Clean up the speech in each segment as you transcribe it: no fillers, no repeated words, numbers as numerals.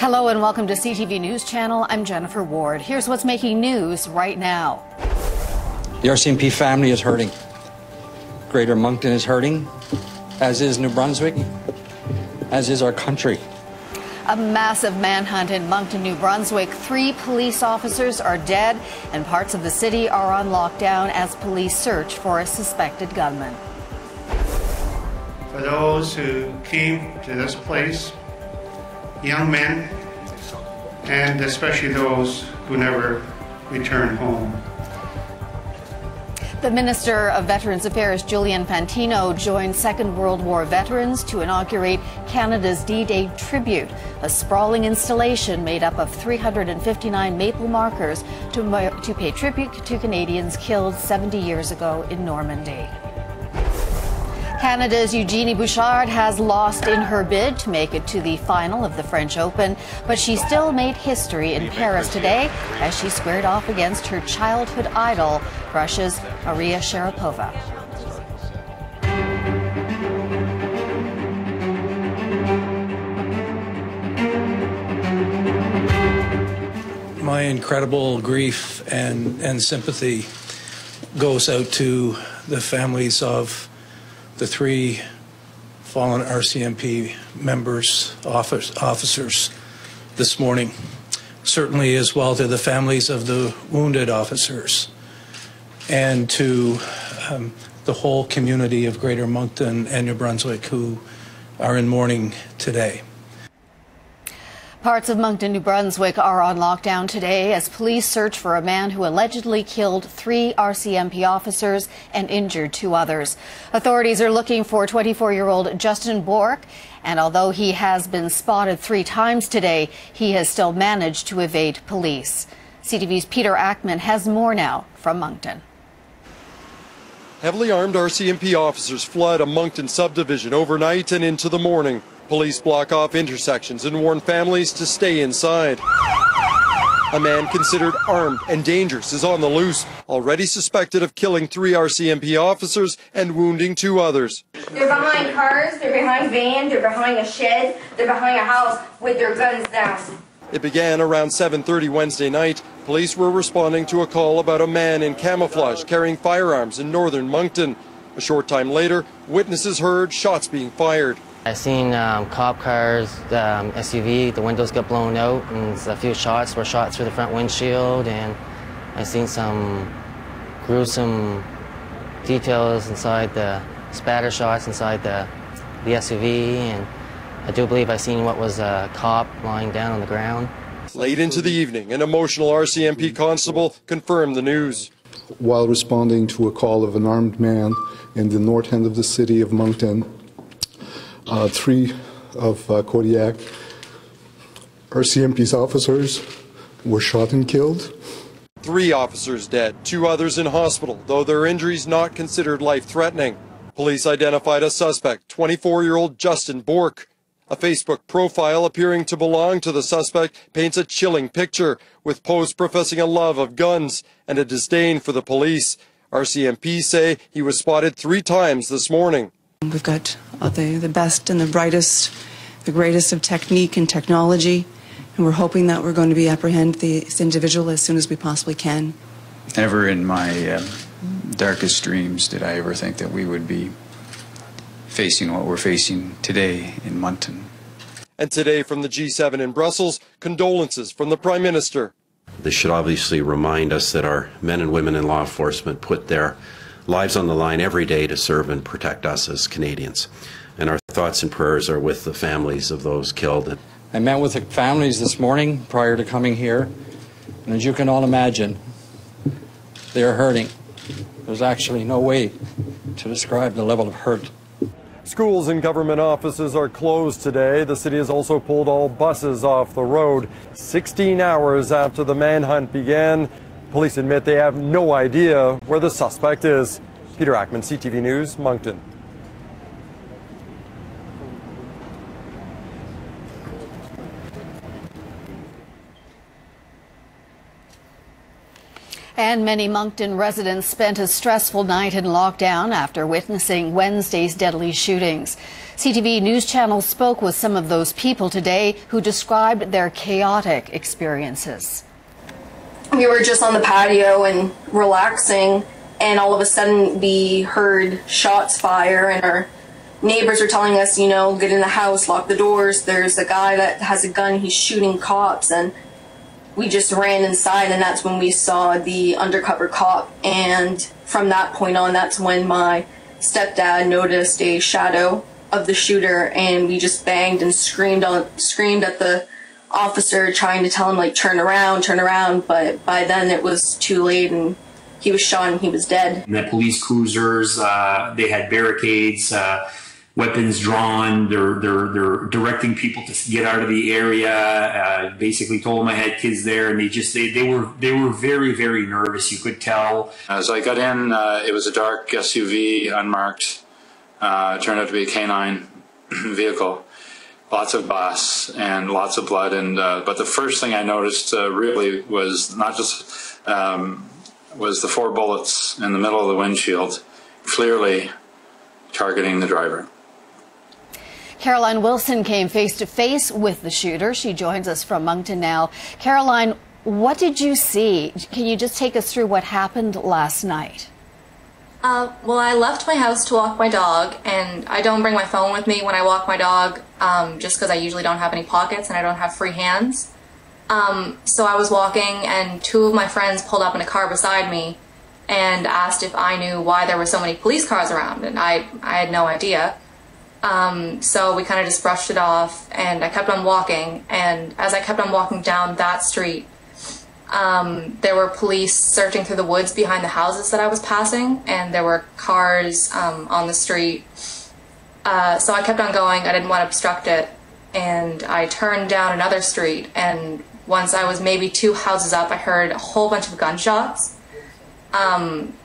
Hello and welcome to CTV News Channel. I'm Jennifer Ward. Here's what's making news right now. The RCMP family is hurting. Greater Moncton is hurting, as is New Brunswick, as is our country. A massive manhunt in Moncton, New Brunswick. 3 police officers are dead and parts of the city are on lockdown as police search for a suspected gunman. For those who came to this place, young men, and especially those who never returned home. The Minister of Veterans Affairs, Julian Fantino, joined Second World War veterans to inaugurate Canada's D-Day tribute, a sprawling installation made up of 359 maple markers to pay tribute to Canadians killed 70 years ago in Normandy. Canada's Eugenie Bouchard has lost in her bid to make it to the final of the French Open, but she still made history in Paris today as she squared off against her childhood idol, Russia's Maria Sharapova. My incredible grief and sympathy goes out to the families of the 3 fallen RCMP members, officers this morning. Certainly as well to the families of the wounded officers and to the whole community of Greater Moncton and New Brunswick who are in mourning today. Parts of Moncton, New Brunswick are on lockdown today as police search for a man who allegedly killed 3 RCMP officers and injured 2 others. Authorities are looking for 24-year-old Justin Bork, and although he has been spotted 3 times today, he has still managed to evade police. CTV's Peter Ackman has more now from Moncton. Heavily armed RCMP officers flood a Moncton subdivision overnight and into the morning. Police block off intersections and warn families to stay inside. A man considered armed and dangerous is on the loose, already suspected of killing 3 RCMP officers and wounding 2 others. They're behind cars, they're behind vans, they're behind a shed, they're behind a house with their guns down. It began around 7:30 Wednesday night. Police were responding to a call about a man in camouflage carrying firearms in northern Moncton. A short time later, witnesses heard shots being fired. I seen cop cars, SUV, the windows got blown out, and a few shots were shot through the front windshield, and I seen some gruesome details inside the spatter shots inside the SUV, and I do believe I seen what was a cop lying down on the ground. Late into the evening, an emotional RCMP constable confirmed the news. While responding to a call of an armed man in the north end of the city of Moncton, 3 of Kodiak RCMP's officers were shot and killed. 3 officers dead, 2 others in hospital, though their injuries not considered life-threatening. Police identified a suspect, 24-year-old Justin Bork. A Facebook profile appearing to belong to the suspect paints a chilling picture, with posts professing a love of guns and a disdain for the police. RCMP say he was spotted 3 times this morning. We've got the best and the brightest, the greatest of technique and technology, and we're hoping that we're going to be apprehend this individual as soon as we possibly can. Never in my darkest dreams did I ever think that we would be facing what we're facing today in Moncton. And today from the G7 in Brussels, condolences from the Prime Minister. This should obviously remind us that our men and women in law enforcement put their lives on the line every day to serve and protect us as Canadians. And our thoughts and prayers are with the families of those killed. I met with the families this morning prior to coming here, and as you can all imagine, they are hurting. There's actually no way to describe the level of hurt. Schools and government offices are closed today. The city has also pulled all buses off the road. 16 hours after the manhunt began, police admit they have no idea where the suspect is. Peter Ackman, CTV News, Moncton. And many Moncton residents spent a stressful night in lockdown after witnessing Wednesday's deadly shootings. CTV News Channel spoke with some of those people today who described their chaotic experiences. We were just on the patio and relaxing, and all of a sudden we heard shots fire, and our neighbors are telling us, you know, get in the house, lock the doors. There's a guy that has a gun, he's shooting cops. And we just ran inside, and that's when we saw the undercover cop. And from that point on, that's when my stepdad noticed a shadow of the shooter, and we just banged and screamed at the officer, trying to tell him, like, turn around. But by then it was too late, and he was shot and he was dead. The police cruisers, they had barricades, weapons drawn. They're directing people to get out of the area. Basically told them I had kids there, and they were very, very nervous. You could tell. As I got in, it was a dark SUV, unmarked. It turned out to be a canine vehicle. Lots of glass and lots of blood. And but the first thing I noticed really was not just was the 4 bullets in the middle of the windshield, clearly targeting the driver. Caroline Wilson came face-to-face with the shooter. She joins us from Moncton now. Caroline, what did you see? Can you just take us through what happened last night? Well, I left my house to walk my dog, and I don't bring my phone with me when I walk my dog, just because I usually don't have any pockets and I don't have free hands. So I was walking, and 2 of my friends pulled up in a car beside me and asked if I knew why there were so many police cars around, and I had no idea. So we kind of just brushed it off, and I kept on walking, and as I kept on walking down that street, there were police searching through the woods behind the houses that I was passing, and there were cars on the street. So I kept on going. I didn't want to obstruct it, and I turned down another street, and once I was maybe 2 houses up, I heard a whole bunch of gunshots.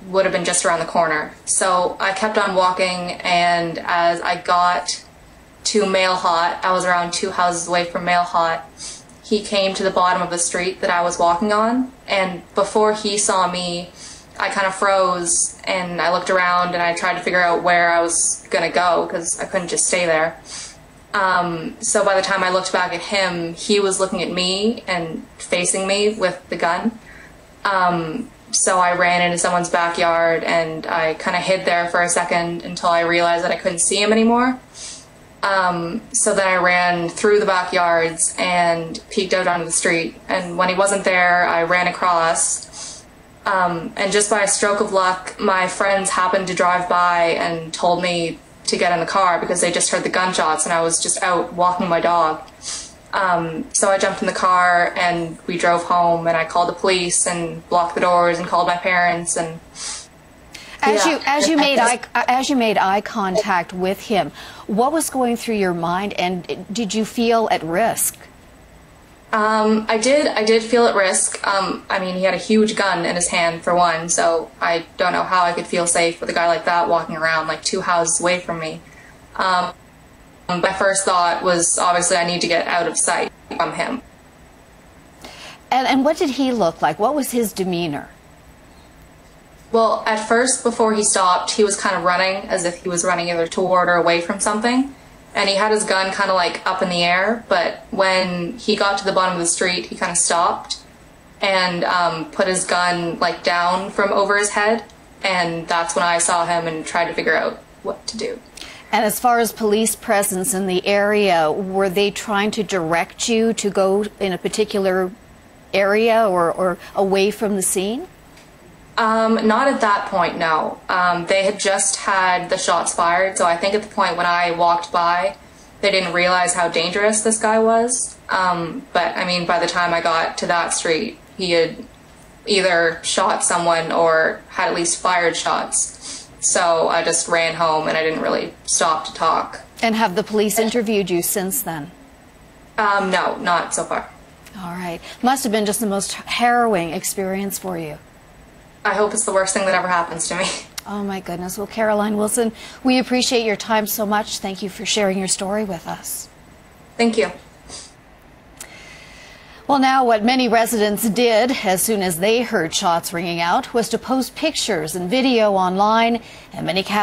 Would have been just around the corner. So I kept on walking, and as I got to Manhunt, I was around 2 houses away from Manhunt. He came to the bottom of the street that I was walking on, and before he saw me, I kind of froze, and I looked around, and I tried to figure out where I was gonna go, because I couldn't just stay there. So by the time I looked back at him, he was looking at me and facing me with the gun. So I ran into someone's backyard, and I kind of hid there for a second until I realized that I couldn't see him anymore. So then I ran through the backyards and peeked out onto the street, and when he wasn't there, I ran across. And just by a stroke of luck, my friends happened to drive by and told me to get in the car because they just heard the gunshots, and I was just out walking my dog. So I jumped in the car, and we drove home, and I called the police and blocked the doors and called my parents. And as you made eye contact with him, what was going through your mind, and did you feel at risk? I did feel at risk. I mean, he had a huge gun in his hand, for one, so I don't know how I could feel safe with a guy like that walking around like 2 houses away from me. My first thought was, obviously, I need to get out of sight from him. And what did he look like? What was his demeanor? Well, at first, before he stopped, he was kind of running as if he was running either toward or away from something. And he had his gun kind of like up in the air, but when he got to the bottom of the street, he kind of stopped and put his gun like down from over his head. And that's when I saw him and tried to figure out what to do. And as far as police presence in the area, were they trying to direct you to go in a particular area or away from the scene? Not at that point, no. They had just had the shots fired, so I think at the point when I walked by, they didn't realize how dangerous this guy was. But, I mean, by the time I got to that street, he had either shot someone or had at least fired shots. So I just ran home, and I didn't really stop to talk. And have the police interviewed you since then? No, not so far. All right. Must have been just the most harrowing experience for you. I hope it's the worst thing that ever happens to me. Oh, my goodness. Well, Caroline Wilson, we appreciate your time so much. Thank you for sharing your story with us. Thank you. Well, now what many residents did as soon as they heard shots ringing out was to post pictures and video online, and many captured